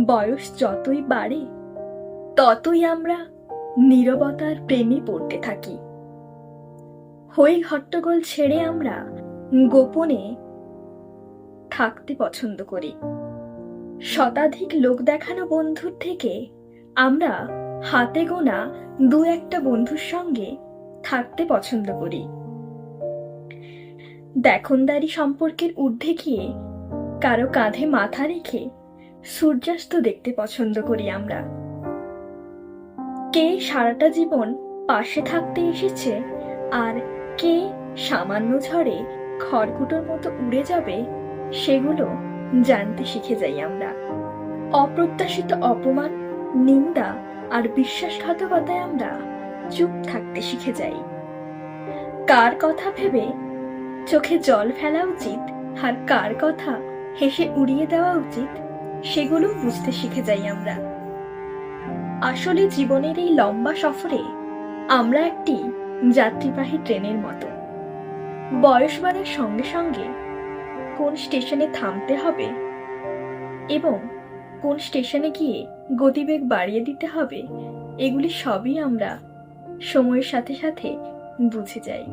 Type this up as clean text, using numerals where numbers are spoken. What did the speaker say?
বয়স যতই বাড়ে ততই আমরা নীরবতার প্রেমে পড়তে থাকি। হই হট্টগোল ছেড়ে আমরা গোপনে থাকতে পছন্দ করি। শতাধিক লোক দেখানো বন্ধুর থেকে আমরা হাতে গোনা দু একটা বন্ধুর সঙ্গে থাকতে পছন্দ করি। দেখনদারি সম্পর্কের ঊর্ধ্বে গিয়ে কারো কাঁধে মাথা রেখে সূর্যাস্ত দেখতে পছন্দ করি আমরা। কে সারাটা জীবন পাশে থাকতে এসেছে আর কে সামান্য ঝড়ে খড়কুটোর মতো উড়ে যাবে সেগুলো জানতে শিখে যাই আমরা। অপ্রত্যাশিত অপমান, নিন্দা আর বিশ্বাসঘাতকতায় আমরা চুপ থাকতে শিখে যাই। কার কথা ভেবে চোখে জল ফেলা উচিত আর কার কথা হেসে উড়িয়ে দেওয়া উচিত সেগুলো বুঝতে শিখে যাই আমরা। আসলে জীবনের এই লম্বা সফরে আমরা একটি যাত্রীবাহী ট্রেনের মতো। বয়স বাড়ার সঙ্গে সঙ্গে কোন স্টেশনে থামতে হবে এবং কোন স্টেশনে গিয়ে গতিবেগ বাড়িয়ে দিতে হবে এগুলি সবই আমরা সময়ের সাথে সাথে বুঝে যাই।